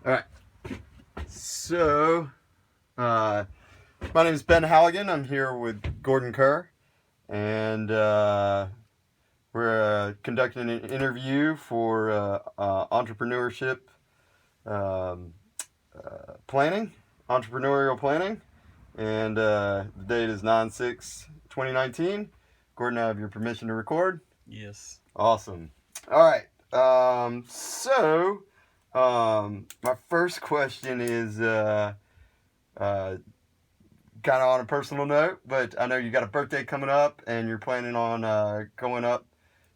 All right. So, my name is Ben Halligan. I'm here with Gordon Kerr, and we're conducting an interview for entrepreneurship um, planning, entrepreneurial planning, and the date is 9/6/2019. Gordon, I have your permission to record. Yes. Awesome. All right. My first question is uh, kind of on a personal note, but I know you got a birthday coming up and you're planning on going up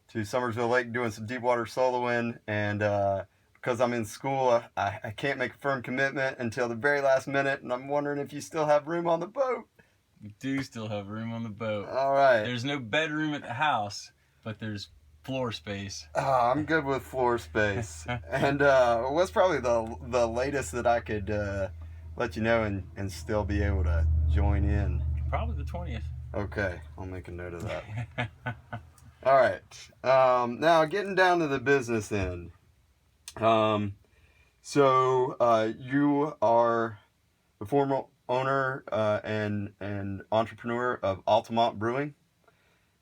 to Summersville Lake doing some deep water soloing. And because I'm in school, I can't make a firm commitment until the very last minute. And I'm wondering if you still have room on the boat. We do still have room on the boat. All right. There's no bedroom at the house, but there's floor space. I'm good with floor space. And what's probably the latest that I could let you know and still be able to join in? Probably the 20th. Okay, I'll make a note of that. All right. Now getting down to the business end. You are the former owner and entrepreneur of Altamont Brewing,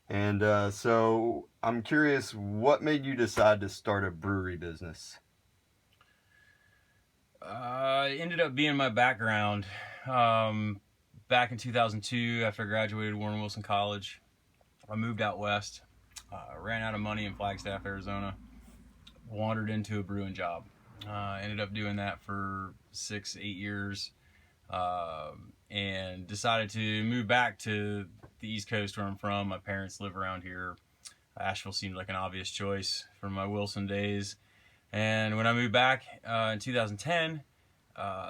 and so I'm curious, what made you decide to start a brewery business? It ended up being my background. Back in 2002, after I graduated Warren Wilson College, I moved out west, ran out of money in Flagstaff, Arizona, wandered into a brewing job. Ended up doing that for 6, 8 years, and decided to move back to the East Coast where I'm from. My parents live around here. Asheville seemed like an obvious choice from my Wilson days. And when I moved back in 2010,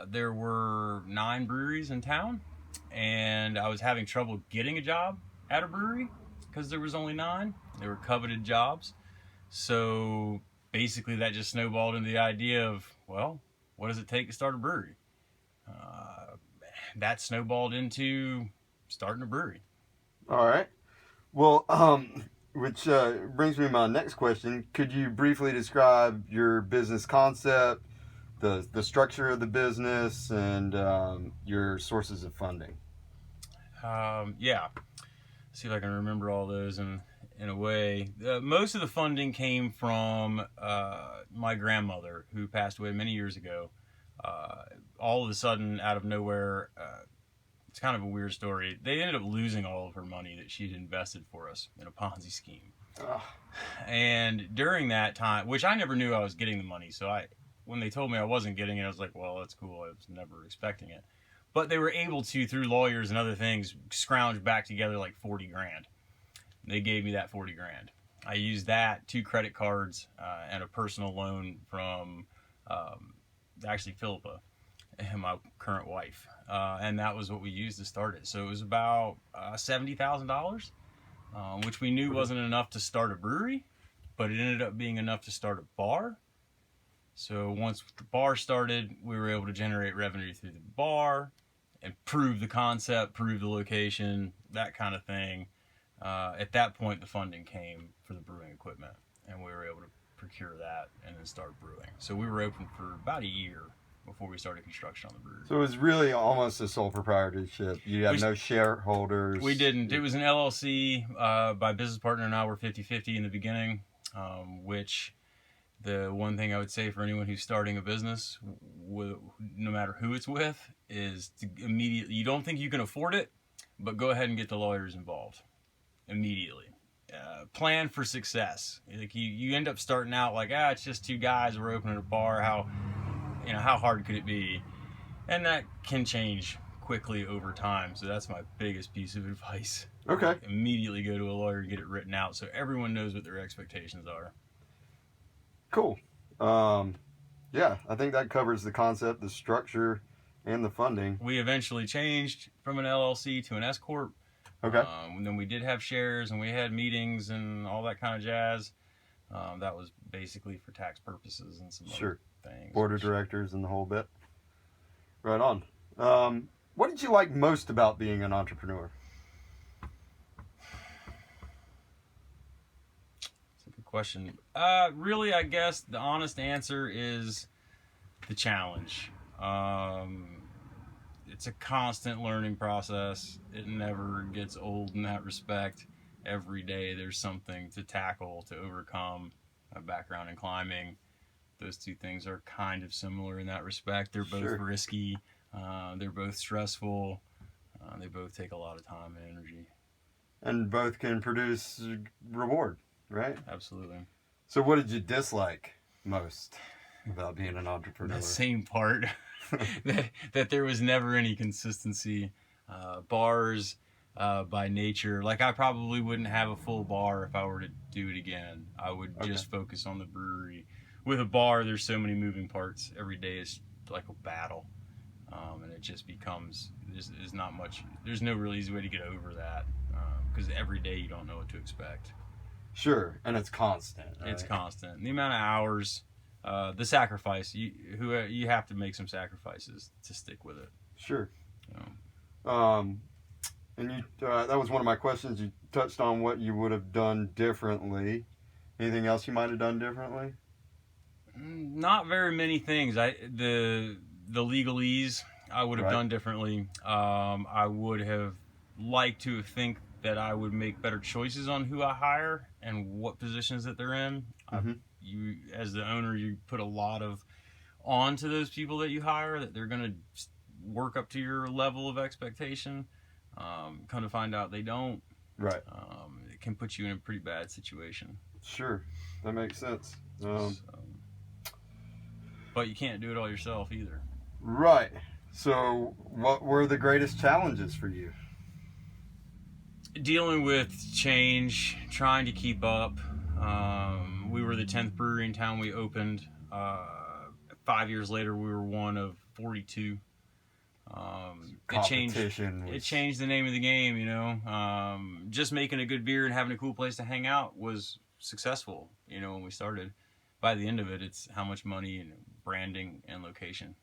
there were 9 breweries in town, and I was having trouble getting a job at a brewery because there was only 9. They were coveted jobs. So basically that just snowballed into the idea of, well, what does it take to start a brewery? That snowballed into starting a brewery. All right. Well, which brings me to my next question. Could you briefly describe your business concept, the structure of the business, and your sources of funding? Yeah, see if I can remember all those in a way. Most of the funding came from my grandmother, who passed away many years ago. All of a sudden, out of nowhere, it's kind of a weird story. They ended up losing all of her money that she'd invested for us in a Ponzi scheme. Ugh. And during that time, which I never knew I was getting the money, so when they told me I wasn't getting it, I was like, well, that's cool. I was never expecting it. But they were able to, through lawyers and other things, scrounge back together like 40 grand. They gave me that 40 grand. I used that, 2 credit cards, and a personal loan from actually Philippa, my current wife. And that was what we used to start it. So it was about $70,000, which we knew wasn't enough to start a brewery, but it ended up being enough to start a bar. So once the bar started, we were able to generate revenue through the bar and prove the concept, prove the location, that kind of thing. At that point, the funding came for the brewing equipment, and we were able to procure that and then start brewing. So we were open for about a year before we started construction on the brewery. So it was really almost a sole proprietorship. You had no shareholders. We didn't. It was an LLC. My business partner and I were 50-50 in the beginning, which the one thing I would say for anyone who's starting a business, no matter who it's with, is to immediately, you don't think you can afford it, but go ahead and get the lawyers involved immediately. Plan for success. Like you end up starting out like, it's just 2 guys, we're opening a bar. How hard could it be? And that can change quickly over time. So that's my biggest piece of advice. Okay. Immediately go to a lawyer and get it written out so everyone knows what their expectations are. Cool. Yeah, I think that covers the concept, the structure, and the funding. We eventually changed from an LLC to an S corp. Okay. And then we did have shares, and we had meetings and all that kind of jazz. That was basically for tax purposes and some other things. Board of directors and the whole bit. Right on. What did you like most about being an entrepreneur? That's a good question. Really, I guess the honest answer is the challenge. It's a constant learning process. It never gets old in that respect. Every day there's something to tackle, to overcome. A background in climbing. Those two things are kind of similar in that respect. They're both Sure. risky. They're both stressful. They both take a lot of time and energy. And both can produce reward, right? Absolutely. So what did you dislike most about being an entrepreneur? The same part. that there was never any consistency. Bars, by nature, like I probably wouldn't have a full bar if I were to do it again. I would just focus on the brewery. With a bar, there's so many moving parts. Every day is like a battle, and it just becomes there's not much. There's no really easy way to get over that, because every day you don't know what to expect. Sure, and it's constant. Right? It's constant. The amount of hours, the sacrifice. You have to make some sacrifices to stick with it. Sure. You know? And you that was one of my questions. You touched on what you would have done differently. Anything else you might have done differently? Not very many things. The legalese I would have done differently. I would have liked to think that I would make better choices on who I hire and what positions that they're in. Mm-hmm. You, as the owner, you put a lot of onto those people that you hire, that they're going to work up to your level of expectation. Come to find out they don't. Right. It can put you in a pretty bad situation. Sure, that makes sense. But you can't do it all yourself either. Right. So, what were the greatest challenges for you? Dealing with change, trying to keep up. We were the 10th brewery in town. We opened. 5 years later, we were one of 42. It changed the name of the game, you know. Just making a good beer and having a cool place to hang out was successful, you know, when we started. By the end of it, it's how much money and branding and location.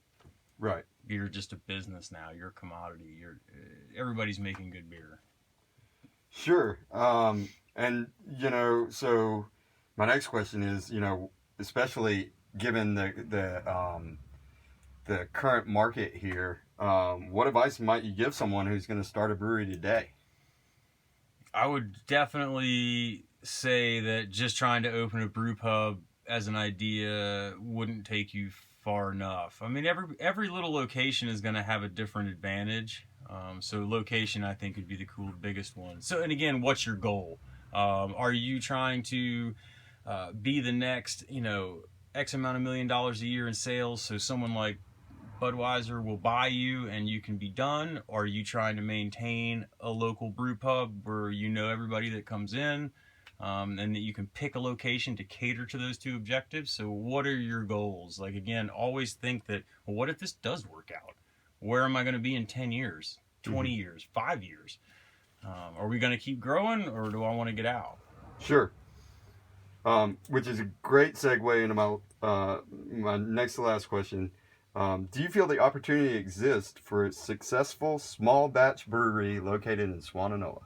Right. You're just a business now. You're a commodity. Everybody's making good beer. Sure. And, you know, so my next question is, you know, especially given the current market here, what advice might you give someone who's going to start a brewery today? I would definitely say that just trying to open a brew pub as an idea wouldn't take you far enough. I mean, every little location is going to have a different advantage. So location, I think, would be the biggest one. So, and again, what's your goal? Are you trying to be the next, you know, X amount of $1 million a year in sales, so someone like Budweiser will buy you and you can be done? Or are you trying to maintain a local brew pub where you know everybody that comes in, and that you can pick a location to cater to those two objectives? So what are your goals? Like, again, always think that, well, what if this does work out? Where am I going to be in 10 years, 20 years, 5 years? Are we going to keep growing, or do I want to get out? Sure. Which is a great segue into my next to last question. Do you feel the opportunity exists for a successful small batch brewery located in Swannanoa?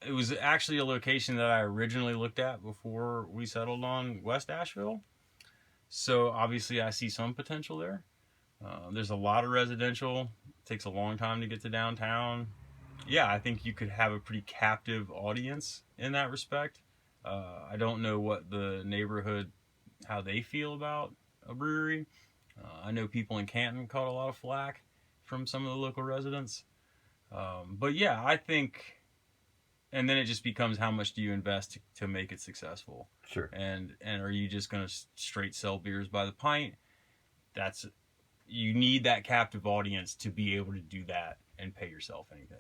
It was actually a location that I originally looked at before we settled on West Asheville. So obviously I see some potential there. There's a lot of residential. It takes a long time to get to downtown. Yeah, I think you could have a pretty captive audience in that respect. I don't know what the neighborhood, how they feel about a brewery. I know people in Canton caught a lot of flack from some of the local residents. But yeah, I think, and then it just becomes how much do you invest to make it successful? Sure. And are you just going to straight sell beers by the pint? You need that captive audience to be able to do that and pay yourself anything.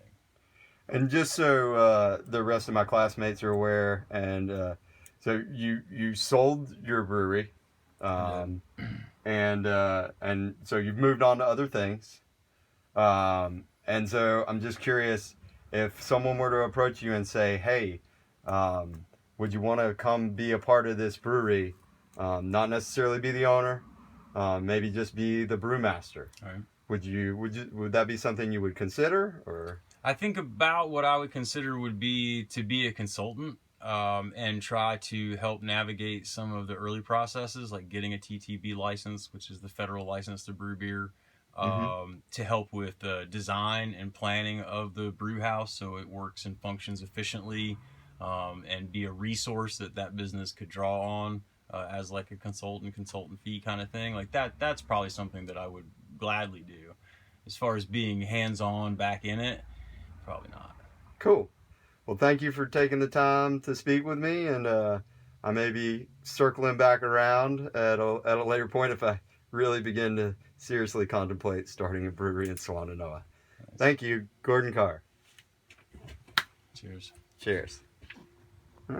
And just so the rest of my classmates are aware, and so you sold your brewery, and so you've moved on to other things, and so I'm just curious, if someone were to approach you and say, hey, would you want to come be a part of this brewery? Not necessarily be the owner, maybe just be the brewmaster. All right. Would that be something you would consider, or? I think about what I would consider would be to be a consultant. and try to help navigate some of the early processes, like getting a TTB license, which is the federal license to brew beer, Mm-hmm. to help with the design and planning of the brew house so it works and functions efficiently, and be a resource that that business could draw on as like a consultant fee kind of thing. Like that's probably something that I would gladly do. As far as being hands-on back in it, probably not. Cool. Well, thank you for taking the time to speak with me, and I may be circling back around at a later point if I really begin to seriously contemplate starting a brewery in Swannanoa. Thank you, Gordon Carr. Cheers. Cheers.